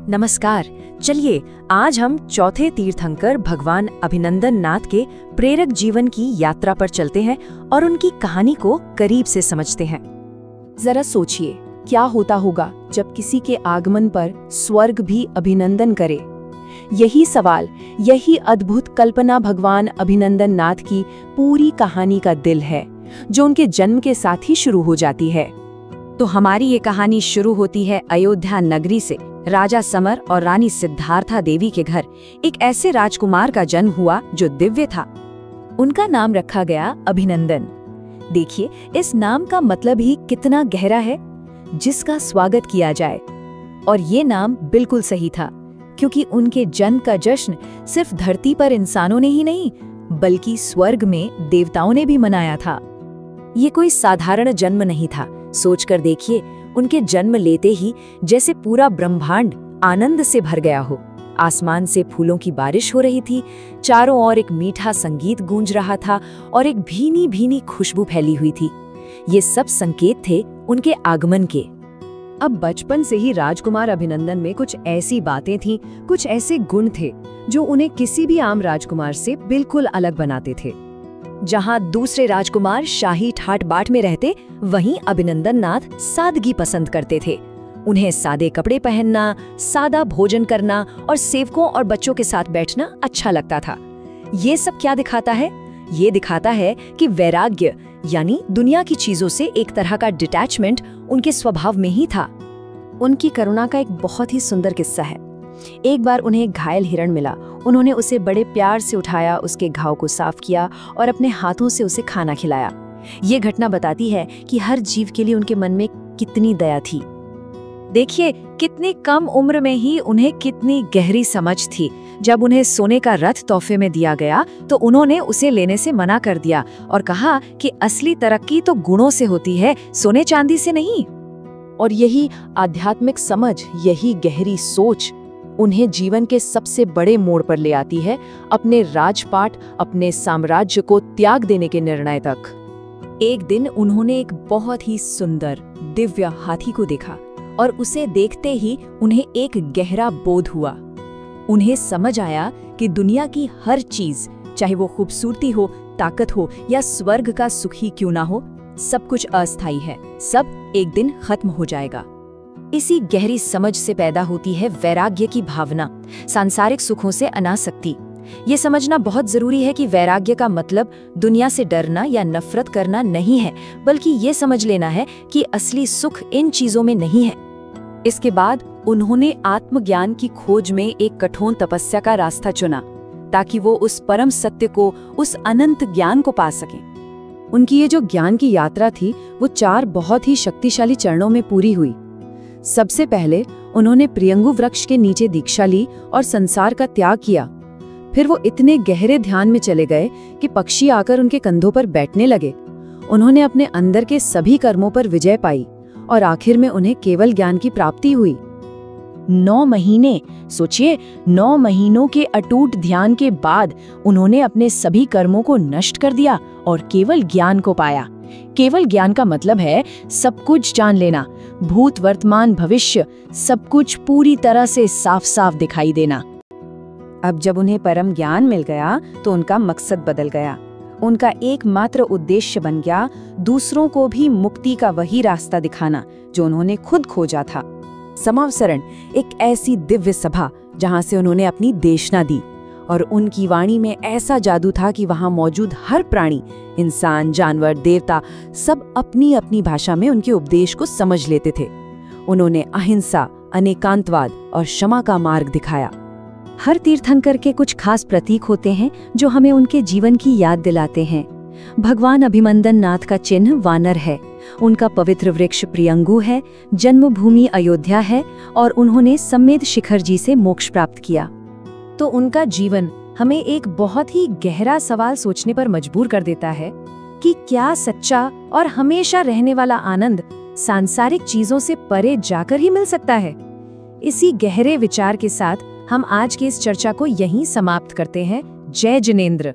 नमस्कार। चलिए आज हम चौथे तीर्थंकर भगवान अभिनंदन नाथ के प्रेरक जीवन की यात्रा पर चलते हैं और उनकी कहानी को करीब से समझते हैं। जरा सोचिए, क्या होता होगा जब किसी के आगमन पर स्वर्ग भी अभिनंदन करे। यही सवाल, यही अद्भुत कल्पना भगवान अभिनंदन नाथ की पूरी कहानी का दिल है, जो उनके जन्म के साथ ही शुरू हो जाती है। तो हमारी ये कहानी शुरू होती है अयोध्या नगरी से। राजा समर और रानी सिद्धार्था देवी के घर एक ऐसे राजकुमार का जन्म हुआ जो दिव्य था। उनका नाम रखा गया अभिनंदन। देखिए, इस नाम का मतलब ही कितना गहरा है, जिसका स्वागत किया जाए। और ये नाम बिल्कुल सही था, क्योंकि उनके जन्म का जश्न सिर्फ धरती पर इंसानों ने ही नहीं, बल्कि स्वर्ग में देवताओं ने भी मनाया था। ये कोई साधारण जन्म नहीं था। सोचकर देखिए, उनके जन्म लेते ही जैसे पूरा ब्रह्मांड आनंद से भर गया हो। आसमान से फूलों की बारिश हो रही थी, चारों ओर एक मीठा संगीत गूंज रहा था और एक भीनी भीनी खुशबू फैली हुई थी। ये सब संकेत थे उनके आगमन के। अब बचपन से ही राजकुमार अभिनंदन में कुछ ऐसी बातें थीं, कुछ ऐसे गुण थे जो उन्हें किसी भी आम राजकुमार से बिल्कुल अलग बनाते थे। जहां दूसरे राजकुमार शाही ठाट बाट में रहते, वहीं अभिनंदन नाथ सादगी पसंद करते थे। उन्हें सादे कपड़े पहनना, सादा भोजन करना और सेवकों और बच्चों के साथ बैठना अच्छा लगता था। ये सब क्या दिखाता है? ये दिखाता है कि वैराग्य यानी दुनिया की चीजों से एक तरह का डिटैचमेंट उनके स्वभाव में ही था। उनकी करुणा का एक बहुत ही सुंदर किस्सा है। एक बार उन्हें एक घायल हिरण मिला। उन्होंने उसे बड़े प्यार से उठाया, उसके घाव को साफ किया और अपने हाथों से उसे खाना खिलाया। ये घटना बताती है कि हर जीव के लिए उनके मन में कितनी दया थी। देखिए, कितनी कम उम्र में ही उन्हें कितनी गहरी समझ थी। जब उन्हें सोने का रथ तोहफे में दिया गया तो उन्होंने उसे लेने से मना कर दिया और कहा कि असली तरक्की तो गुणों से होती है, सोने चांदी से नहीं। और यही आध्यात्मिक समझ, यही गहरी सोच उन्हें जीवन के सबसे बड़े मोड़ पर ले आती है, अपने राजपाट, अपने साम्राज्य को त्याग देने के निर्णय तक। एक दिन उन्होंने एक बहुत ही सुंदर दिव्य हाथी को देखा और उसे देखते ही उन्हें एक गहरा बोध हुआ। उन्हें समझ आया कि दुनिया की हर चीज, चाहे वो खूबसूरती हो, ताकत हो या स्वर्ग का सुख ही क्यों ना हो, सब कुछ अस्थायी है, सब एक दिन खत्म हो जाएगा। इसी गहरी समझ से पैदा होती है वैराग्य की भावना, सांसारिक सुखों से अनासक्ति। ये समझना बहुत जरूरी है कि वैराग्य का मतलब दुनिया से डरना या नफरत करना नहीं है, बल्कि ये समझ लेना है कि असली सुख इन चीजों में नहीं है। इसके बाद उन्होंने आत्मज्ञान की खोज में एक कठोर तपस्या का रास्ता चुना, ताकि वो उस परम सत्य को, उस अनंत ज्ञान को पा सकें। उनकी ये जो ज्ञान की यात्रा थी, वो 4 बहुत ही शक्तिशाली चरणों में पूरी हुई। सबसे पहले उन्होंने प्रियंगु वृक्ष के नीचे दीक्षा ली और संसार का त्याग किया। फिर वो इतने गहरे ध्यान में चले गए कि पक्षी आकर उनके कंधों पर बैठने लगे। उन्होंने अपने अंदर के सभी कर्मों पर विजय पाई और आखिर में उन्हें केवल ज्ञान की प्राप्ति हुई। 9 महीने, सोचिए, 9 महीनों के अटूट ध्यान के बाद उन्होंने अपने सभी कर्मों को नष्ट कर दिया और केवल ज्ञान को पाया। केवल ज्ञान का मतलब है सब कुछ जान लेना, भूत वर्तमान भविष्य सब कुछ पूरी तरह से साफ साफ दिखाई देना। अब जब उन्हें परम ज्ञान मिल गया तो उनका मकसद बदल गया। उनका एकमात्र उद्देश्य बन गया दूसरों को भी मुक्ति का वही रास्ता दिखाना जो उन्होंने खुद खोजा था। समावसरण, एक ऐसी दिव्य सभा जहां से उन्होंने अपनी देशना दी, और उनकी वाणी में ऐसा जादू था कि वहां मौजूद हर प्राणी, इंसान, जानवर, देवता, सब अपनी अपनी भाषा में उनके उपदेश को समझ लेते थे। उन्होंने अहिंसा, अनेकांतवाद और क्षमा का मार्ग दिखाया। हर तीर्थंकर के कुछ खास प्रतीक होते हैं जो हमें उनके जीवन की याद दिलाते हैं। भगवान अभिनंदन नाथ का चिन्ह वानर है, उनका पवित्र वृक्ष प्रियंगु है, जन्मभूमि अयोध्या है और उन्होंने सम्मेद शिखर जी से मोक्ष प्राप्त किया। तो उनका जीवन हमें एक बहुत ही गहरा सवाल सोचने पर मजबूर कर देता है कि क्या सच्चा और हमेशा रहने वाला आनंद सांसारिक चीजों से परे जाकर ही मिल सकता है? इसी गहरे विचार के साथ हम आज की इस चर्चा को यहीं समाप्त करते हैं। जय जिनेंद्र।